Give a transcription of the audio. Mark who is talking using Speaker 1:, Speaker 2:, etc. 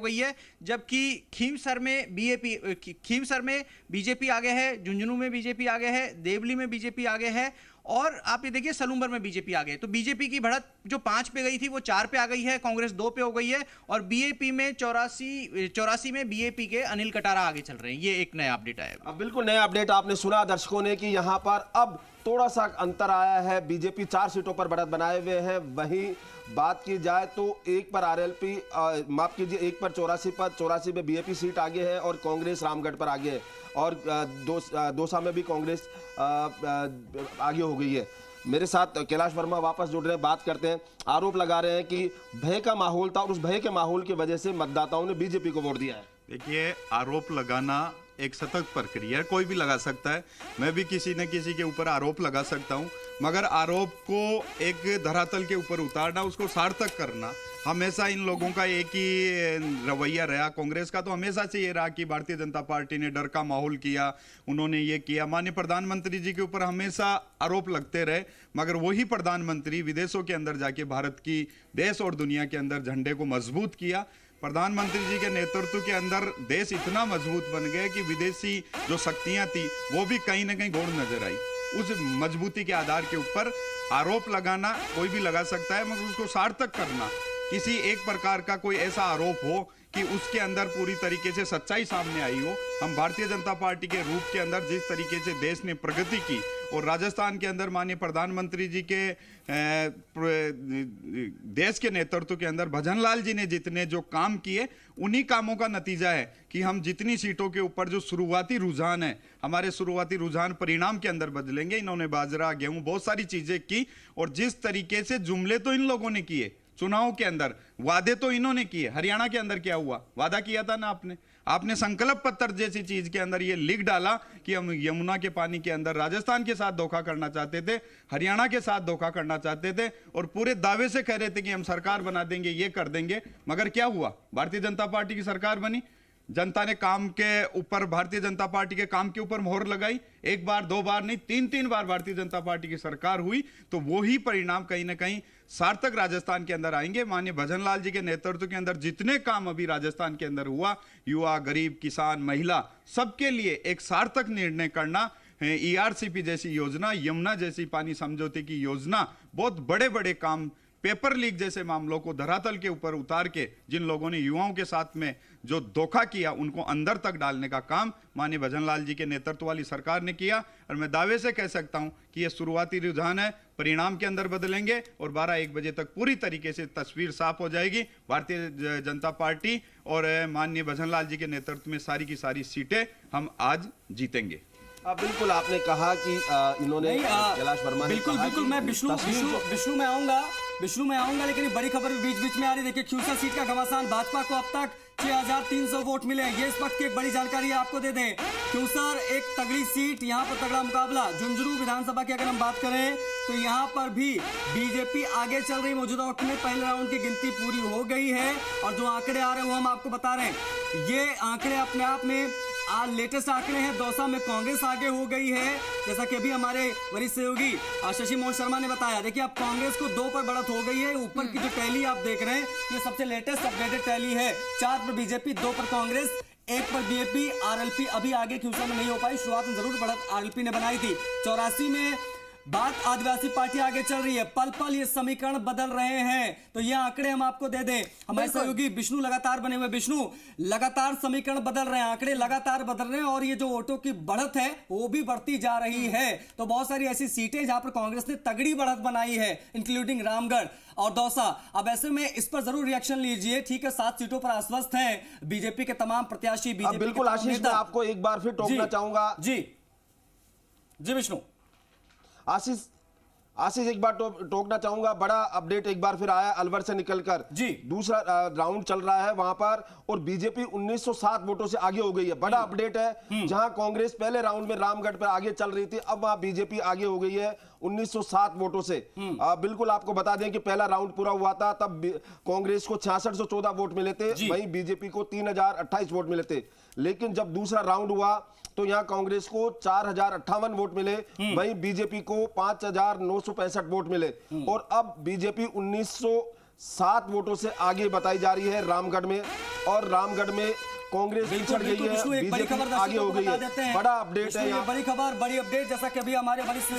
Speaker 1: गई है, जबकि खीमसर में बीजेपी आगे है, झुंझुनू में बीजेपी आगे है, देवली में बीजेपी आगे है, और आप ये देखिए सलूंबर में बीजेपी आ गए। तो बीजेपी की बढ़त जो 5 पे गई थी वो 4 पे आ गई है, कांग्रेस 2 पे हो गई है, और बीएपी में 84 में बीएपी के अनिल कटारा आगे चल रहे हैं। ये एक नया अपडेट आया।
Speaker 2: अब बिल्कुल नया अपडेट आपने सुना दर्शकों ने कि यहां पर अब थोड़ा सा अंतर आया है। बीजेपी 4 सीटों पर बढ़त बनाए हुए हैं। वहीं बात की जाए तो एक पर आरएलपी माफ कीजिए, एक पर 84 में बीएपी सीट आगे है और कांग्रेस रामगढ़ पर आगे है, और दौसा में भी कांग्रेस आगे हो गई है। मेरे साथ कैलाश वर्मा वापस जुड़ रहे हैं, बात करते हैं। आरोप लगा रहे हैं कि भय का माहौल था और उस भय के माहौल की वजह से मतदाताओं ने बीजेपी को वोट दिया है।
Speaker 3: देखिए, आरोप लगाना एक सतत प्रक्रिया है, कोई भी लगा सकता है। मैं भी किसी न किसी के ऊपर आरोप लगा सकता हूं, मगर आरोप को एक धरातल के ऊपर उतारना, उसको सार्थक करना, हमेशा इन लोगों का एक ही रवैया रहा। कांग्रेस का तो हमेशा से ये रहा कि भारतीय जनता पार्टी ने डर का माहौल किया, उन्होंने ये किया। माननीय प्रधानमंत्री जी के ऊपर हमेशा आरोप लगते रहे, मगर वही प्रधानमंत्री विदेशों के अंदर जाके भारत की देश और दुनिया के अंदर झंडे को मजबूत किया। प्रधानमंत्री जी के नेतृत्व के अंदर देश इतना मजबूत बन गया कि विदेशी जो शक्तियां थी वो भी कहीं ना कहीं गौण नजर आई। उस मजबूती के आधार के ऊपर आरोप लगाना कोई भी लगा सकता है, मगर उसको सार्थक करना, किसी एक प्रकार का कोई ऐसा आरोप हो कि उसके अंदर पूरी तरीके से सच्चाई सामने आई हो। हम भारतीय जनता पार्टी के रूप के अंदर जिस तरीके से देश ने प्रगति की, और राजस्थान के अंदर माननीय प्रधानमंत्री जी के देश के नेतृत्व के अंदर भजनलाल जी ने जितने जो काम किए, उन्हीं कामों का नतीजा है कि हम जितनी सीटों के ऊपर जो शुरुआती रुझान है, हमारे शुरुआती रुझान परिणाम के अंदर बदलेंगे। इन्होंने बाजरा, गेहूं, बहुत सारी चीजें की, और जिस तरीके से जुमले तो इन लोगों ने किए चुनाव के अंदर, वादे तो इन्होंने किए। हरियाणा के अंदर क्या हुआ, वादा किया था ना आपने संकल्प पत्र जैसी चीज के अंदर ये लिख डाला कि हम यमुना के पानी के अंदर राजस्थान के साथ धोखा करना चाहते थे, हरियाणा के साथ धोखा करना चाहते थे, और पूरे दावे से कह रहे थे कि हम सरकार बना देंगे, ये कर देंगे। मगर क्या हुआ, भारतीय जनता पार्टी की सरकार बनी। जनता ने काम के ऊपर, भारतीय जनता पार्टी के काम के ऊपर मोहर लगाई। एक बार, 2 बार नहीं, 3 बार भारतीय जनता पार्टी की सरकार हुई। तो वो ही परिणाम कहीं ना कहीं सार्थक राजस्थान के अंदर आएंगे। माननीय भजनलाल जी के नेतृत्व के अंदर जितने काम अभी राजस्थान के अंदर हुआ, युवा, गरीब, किसान, महिला, सबके लिए एक सार्थक निर्णय करना, ERCP जैसी योजना, यमुना जैसी पानी समझौते की योजना, बहुत बड़े बड़े काम, पेपर लीक जैसे मामलों को धरातल के ऊपर उतार के जिन लोगों ने युवाओं के साथ में जो धोखा किया, उनको अंदर तक डालने का काम माननीय भजनलाल जी के नेतृत्व वाली सरकार ने किया। और मैं दावे से कह सकता हूं कि यह शुरुआती रुझान है, परिणाम के अंदर बदलेंगे, और 12-1 बजे तक पूरी तरीके से तस्वीर साफ हो जाएगी। भारतीय जनता पार्टी और माननीय भजनलाल जी के नेतृत्व में सारी की सारी सीटें हम आज जीतेंगे।
Speaker 2: बिल्कुल आपने कहा कि इन्होंने कैलाश वर्मा ने
Speaker 4: बिल्कुल मैं विष्णु में आऊंगा, लेकिन बड़ी खबर भी बीच में आ रही है। देखिए, खिवसर सीट का घमासान, भाजपा को अब तक 6300 वोट मिले। ये इस वक्त की एक बड़ी जानकारी है, आपको दे दें। खिवसर एक तगड़ी सीट, यहाँ पर तगड़ा मुकाबला। झुंझुनू विधानसभा की अगर हम बात करें तो यहाँ पर भी बीजेपी आगे चल रही। मौजूदा वक्त में पहले राउंड की गिनती पूरी हो गई है, और जो आंकड़े आ रहे हैं वो हम आपको बता रहे हैं। ये आंकड़े अपने आप में आज लेटेस्ट आंकड़े हैं। दौसा में कांग्रेस आगे हो गई है, जैसा कि अभी हमारे वरिष्ठ सहयोगी शशि मोहन शर्मा ने बताया। देखिए, अब कांग्रेस को 2 पर बढ़त हो गई है। ऊपर की जो टैली आप देख रहे हैं, ये सबसे लेटेस्ट अपडेटेड टैली है। 4 पर बीजेपी, 2 पर कांग्रेस, 1 पर बीएपी। आरएलपी अभी आगे खिवसर में नहीं हो पाई, शुरुआत में जरूर बढ़त आरएलपी ने बनाई थी। 84 में बात आदिवासी पार्टी आगे चल रही है। पल पल ये समीकरण बदल रहे हैं। तो ये आंकड़े हम आपको दे दें। हमारे सहयोगी विष्णु लगातार बने हुए। विष्णु, लगातार समीकरण बदल रहे हैं, आंकड़े लगातार बदल रहे हैं, और ये जो वोटों की बढ़त है वो भी बढ़ती जा रही है। तो बहुत सारी ऐसी सीटें जहां पर कांग्रेस ने तगड़ी बढ़त बनाई है, इंक्लूडिंग रामगढ़ और दौसा। अब ऐसे में इस पर जरूर रिएक्शन लीजिए। ठीक है, 7 सीटों पर आश्वस्त हैं बीजेपी के तमाम प्रत्याशी।
Speaker 2: बिल्कुल आशीष, मैं आपको एक बार फिर टोकना चाहूंगा।
Speaker 4: जी विष्णु।
Speaker 2: आशीष एक बार टोकना चाहूंगा। बड़ा अपडेट एक बार फिर आया अलवर से निकलकर।
Speaker 4: जी,
Speaker 2: दूसरा राउंड चल रहा है वहां पर, और बीजेपी 1907 वोटों से आगे हो गई है। बड़ा अपडेट है। जहां कांग्रेस पहले राउंड में रामगढ़ पर आगे चल रही थी, अब वहां बीजेपी आगे हो गई है 1907 वोटों से। बिल्कुल आपको बता दें कि पहला राउंड पूरा हुआ था, तब कांग्रेस को 6614 वोट मिले थे, वहीं बीजेपी को 3028 वोट मिले थे। लेकिन जब दूसरा राउंड हुआ तो यहां कांग्रेस को 4058 वोट मिले, वहीं बीजेपी को 5965 वोट मिले, और अब बीजेपी 7 वोटों से आगे बताई जा रही है रामगढ़ में, और रामगढ़ में कांग्रेस पिछड़ गई है,
Speaker 4: एक बड़ी खबर
Speaker 2: बीजेपी आगे हो गई है। बड़ा अपडेट है यहाँ।
Speaker 4: बड़ी खबर, बड़ी अपडेट, जैसा कि अभी हमारे वरिष्ठ